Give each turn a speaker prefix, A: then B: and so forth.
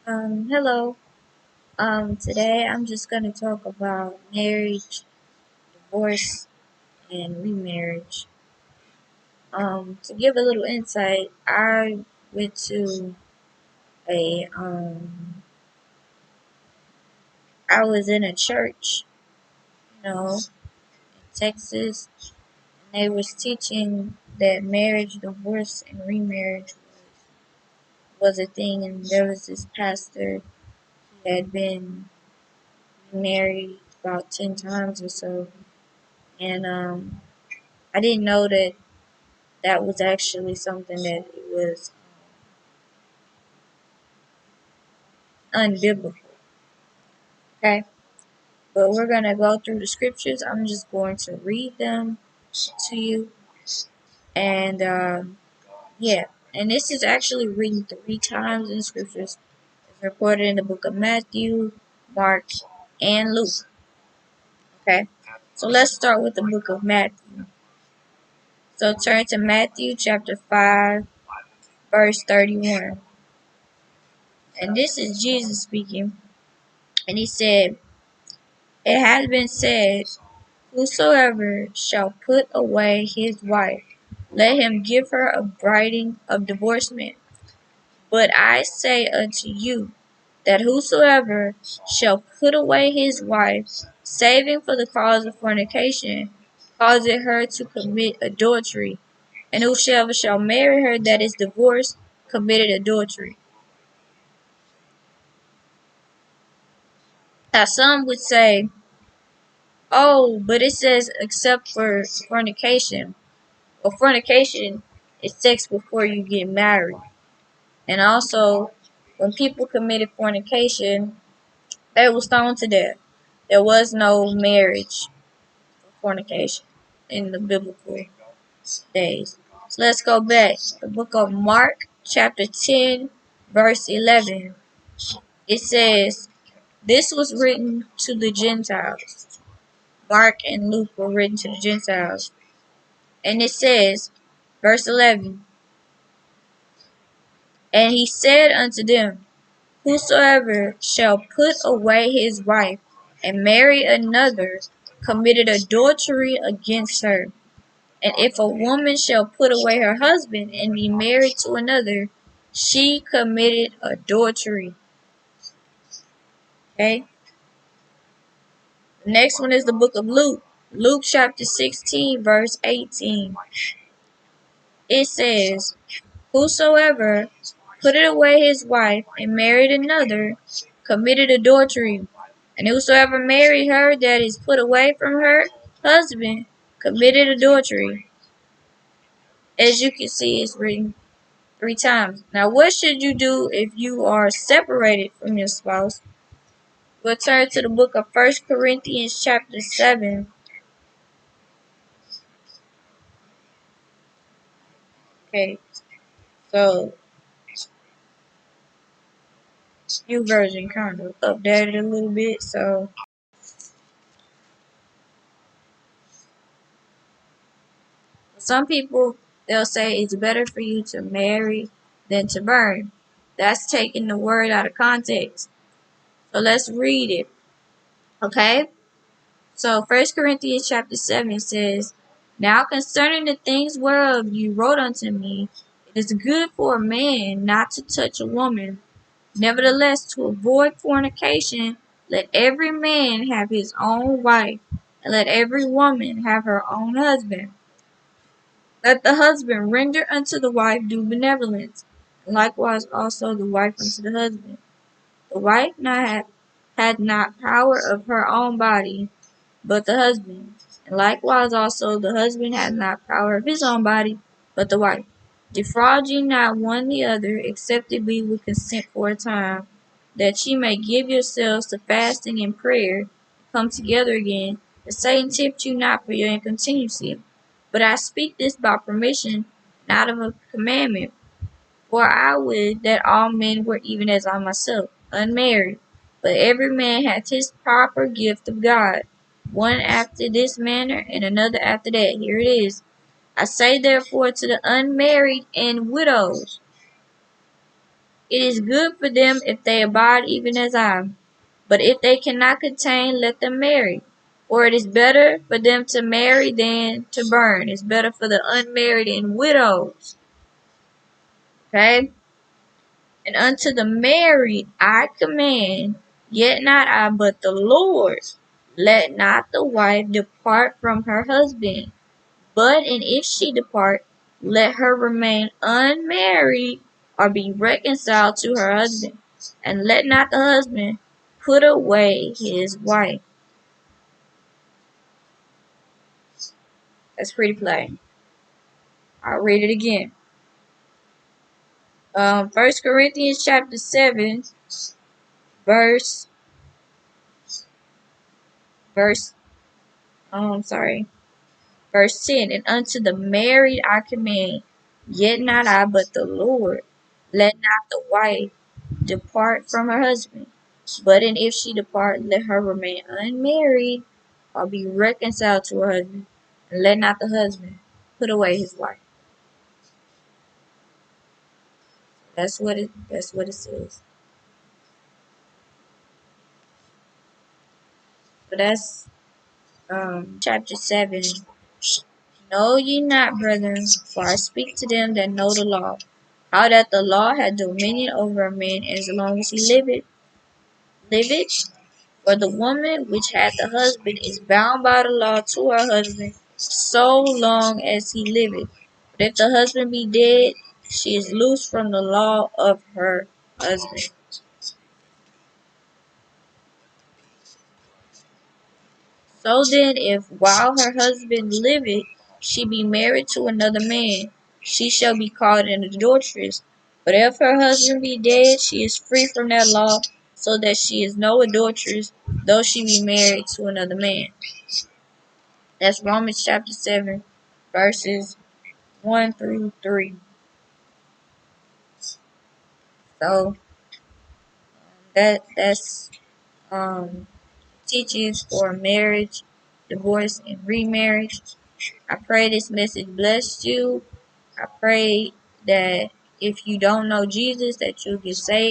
A: Hello. Today I'm just going to talk about marriage, divorce, and remarriage. To give a little insight, I went to a, I was in a church, in Texas, and they was teaching that marriage, divorce, and remarriage was a thing, and there was this pastor who had been married about 10 times or so, and I didn't know that was actually something that it was unbiblical. Okay, but we're gonna go through the scriptures. I'm just going to read them to you, and yeah, and this is actually written 3 times in the scriptures. It's recorded in the book of Matthew, Mark, and Luke. Okay, so let's start with the book of Matthew. So turn to Matthew chapter 5, verse 31, and this is Jesus speaking, and he said, "It has been said, whosoever shall put away his wife, let him give her a writing of divorcement. But I say unto you, that whosoever shall put away his wife, saving for the cause of fornication, causeth her to commit adultery. And whosoever shall marry her that is divorced, committed adultery." Now some would say, oh, but it says except for fornication. Well, fornication is sex before you get married. And also, when people committed fornication, they were stoned to death. There was no marriage for fornication in the biblical days. So let's go back. The book of Mark, chapter 10, verse 11. It says, this was written to the Gentiles. Mark and Luke were written to the Gentiles. And it says, verse 11, and he said unto them, whosoever shall put away his wife and marry another committed adultery against her. And if a woman shall put away her husband and be married to another, she committed adultery. Okay? The next one is the book of Luke. Luke chapter 16, verse 18. It says, whosoever put away his wife and married another committed adultery. And whosoever married her that is put away from her husband committed adultery. As you can see, it's written 3 times. Now, what should you do if you are separated from your spouse? We'll turn to the book of 1 Corinthians chapter 7. Okay, so new version kind of updated a little bit. So some people, they'll say it's better for you to marry than to burn. That's taking the word out of context. So let's read it. Okay? So 1 Corinthians chapter 7 says, now concerning the things whereof you wrote unto me, it is good for a man not to touch a woman. Nevertheless, to avoid fornication, let every man have his own wife, and let every woman have her own husband. Let the husband render unto the wife due benevolence, and likewise also the wife unto the husband. The wife had not power of her own body, but the husband. And likewise also the husband had not power of his own body, but the wife. Defraud ye not one the other, except it be with consent for a time, that ye may give yourselves to fasting and prayer, and come together again, that Satan tempt you not for your incontinency. But I speak this by permission, not of a commandment. For I would that all men were even as I myself, unmarried, but every man hath his proper gift of God, one after this manner, and another after that. Here it is. I say therefore to the unmarried and widows, It is good for them if they abide even as I am. But if they cannot contain, let them marry. For it is better for them to marry than to burn. It's better for the unmarried and widows. Okay? And unto the married I command, yet not I, but the Lord. Let not the wife depart from her husband. But and if she depart, let her remain unmarried or be reconciled to her husband. And let not the husband put away his wife. That's pretty plain. I'll read it again. 1 Corinthians chapter 7, verse, verse, sorry, verse 10. And unto the married I command, yet not I, but the Lord. Let not the wife depart from her husband. But and if she depart, let her remain unmarried or be reconciled to her husband. And let not the husband put away his wife. That's what it says. But that's chapter 7. Know ye not, brethren, for I speak to them that know the law, how that the law hath dominion over a man as long as he liveth. For the woman which hath a husband is bound by the law to her husband so long as he liveth. But if the husband be dead, she is loosed from the law of her husband. So then, if while her husband liveth she be married to another man, she shall be called an adulteress. But if her husband be dead, she is free from that law, so that she is no adulteress, though she be married to another man. That's Romans chapter 7, verses 1 through 3. So that's teachings for marriage, divorce, and remarriage. I pray this message blessed you. I pray that if you don't know Jesus, that you'll get saved.